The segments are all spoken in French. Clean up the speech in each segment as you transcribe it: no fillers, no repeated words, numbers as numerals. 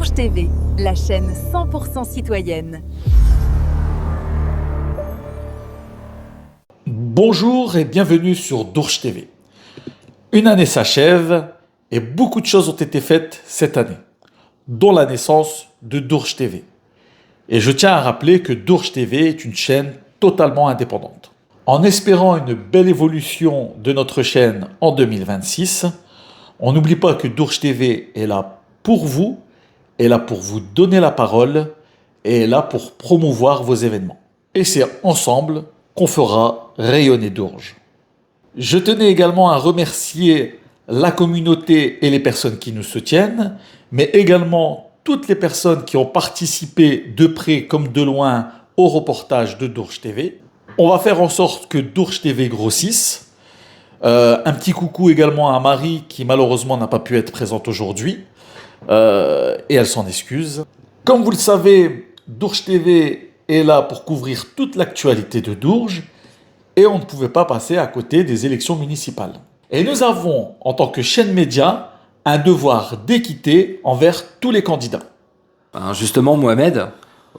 Dourges TV, la chaîne 100% citoyenne. Bonjour et bienvenue sur Dourges TV. Une année s'achève et beaucoup de choses ont été faites cette année, dont la naissance de Dourges TV. Et je tiens à rappeler que Dourges TV est une chaîne totalement indépendante. En espérant une belle évolution de notre chaîne en 2026, on n'oublie pas que Dourges TV est là pour vous, est là pour vous donner la parole et est là pour promouvoir vos événements. Et c'est ensemble qu'on fera rayonner Dourges. Je tenais également à remercier la communauté et les personnes qui nous soutiennent, mais également toutes les personnes qui ont participé de près comme de loin au reportage de Dourges TV. On va faire en sorte que Dourges TV grossisse. Un petit coucou également à Marie qui malheureusement n'a pas pu être présente aujourd'hui et elle s'en excuse. Comme vous le savez, Dourges TV est là pour couvrir toute l'actualité de Dourges et on ne pouvait pas passer à côté des élections municipales. Et nous avons, en tant que chaîne média, un devoir d'équité envers tous les candidats. Justement, Mohamed,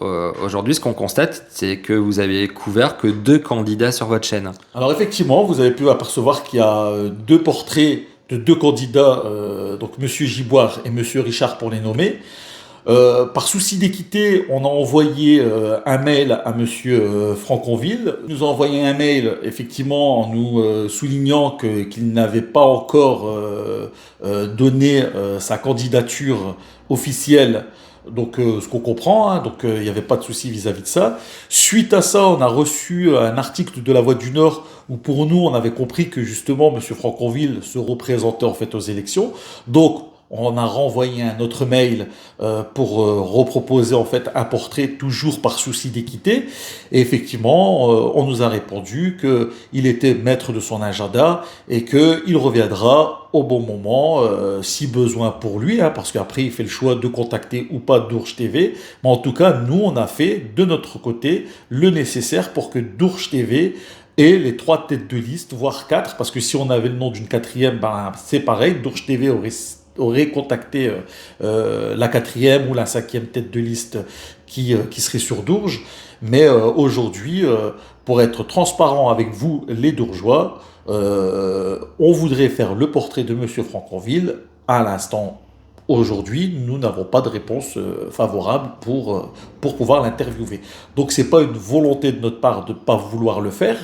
aujourd'hui, ce qu'on constate, c'est que vous avez couvert que 2 candidats sur votre chaîne. Alors effectivement, vous avez pu apercevoir qu'il y a 2 portraits de 2 candidats, donc M. Giboire et M. Richard pour les nommer. Par souci d'équité, on a envoyé un mail à M. Franconville. Il nous a envoyé un mail, effectivement, en nous soulignant qu'il n'avait pas encore donné sa candidature officielle. Donc, ce qu'on comprend, hein, donc il n'y avait pas de souci vis-à-vis de ça. Suite à ça, on a reçu un article de La Voix du Nord où pour nous, on avait compris que justement, M. Franconville se représentait en fait aux élections. Donc, on a renvoyé un autre mail pour reproposer en fait un portrait toujours par souci d'équité. Et effectivement, on nous a répondu qu'il était maître de son agenda et qu'il reviendra au bon moment si besoin pour lui, hein, parce qu'après il fait le choix de contacter ou pas Dourges TV. Mais en tout cas, nous on a fait de notre côté le nécessaire pour que Dourges TV et les 3 têtes de liste, voire 4, parce que si on avait le nom d'une 4e, ben, c'est pareil, Dourges TV aurait contacté la 4e ou la 5e tête de liste qui serait sur Dourges. Mais aujourd'hui, pour être transparent avec vous, les Dourgeois, on voudrait faire le portrait de M. Franconville. À l'instant, aujourd'hui, nous n'avons pas de réponse favorable pour pouvoir l'interviewer. Donc, ce n'est pas une volonté de notre part de ne pas vouloir le faire.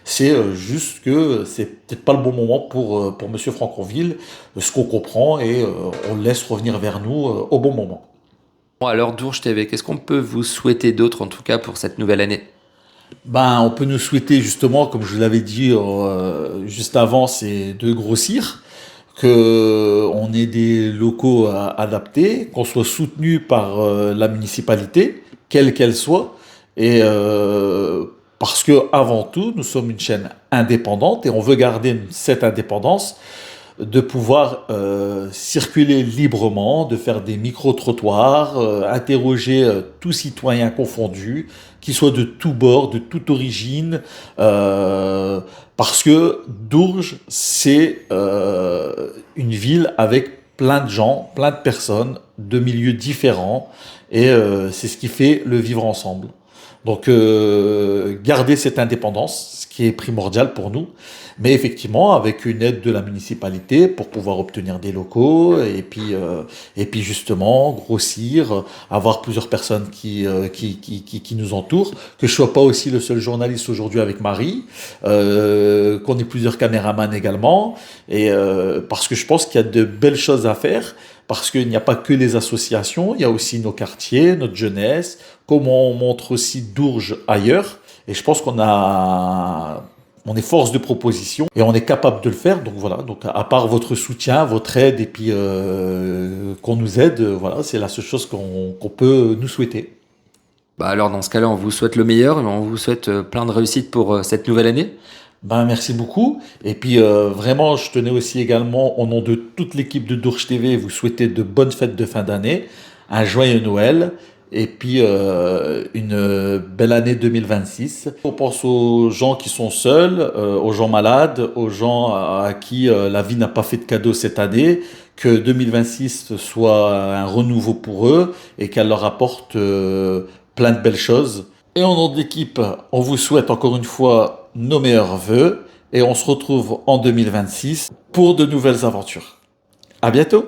C'est juste que c'est peut-être pas le bon moment pour M. Franconville, ce qu'on comprend, et on le laisse revenir vers nous au bon moment. Bon, alors, Dourges TV, qu'est-ce qu'on peut vous souhaiter d'autre, en tout cas, pour cette nouvelle année ? Ben, on peut nous souhaiter justement, comme je l'avais dit juste avant, c'est de grossir, qu'on ait des locaux adaptés, qu'on soit soutenu par la municipalité, quelle qu'elle soit, et parce que avant tout, nous sommes une chaîne indépendante et on veut garder cette indépendance, de pouvoir circuler librement, de faire des micro-trottoirs, interroger tout citoyen confondu, qui soit de tous bords, de toute origine, parce que Dourges, c'est une ville avec plein de gens, plein de personnes, de milieux différents, et c'est ce qui fait le vivre ensemble. Donc, garder cette indépendance, ce qui est primordial pour nous, mais effectivement avec une aide de la municipalité pour pouvoir obtenir des locaux et puis justement grossir, avoir plusieurs personnes qui nous entourent, que je sois pas aussi le seul journaliste aujourd'hui avec Marie, qu'on ait plusieurs caméramans également, et parce que je pense qu'il y a de belles choses à faire. Parce qu'il n'y a pas que les associations, il y a aussi nos quartiers, notre jeunesse, comment on montre aussi Dourges ailleurs. Et je pense on est force de proposition et on est capable de le faire. Donc voilà, donc à part votre soutien, votre aide et puis qu'on nous aide, voilà, c'est la seule chose qu'on peut nous souhaiter. Bah alors, dans ce cas-là, on vous souhaite le meilleur et on vous souhaite plein de réussite pour cette nouvelle année. Ben, merci beaucoup. Et puis vraiment, je tenais aussi également, au nom de toute l'équipe de Dourges TV, vous souhaiter de bonnes fêtes de fin d'année, un joyeux Noël et puis une belle année 2026. On pense aux gens qui sont seuls, aux gens malades, aux gens à qui la vie n'a pas fait de cadeau cette année, que 2026 soit un renouveau pour eux et qu'elle leur apporte plein de belles choses. Et en nom de l'équipe, on vous souhaite encore une fois nos meilleurs vœux et on se retrouve en 2026 pour de nouvelles aventures. À bientôt!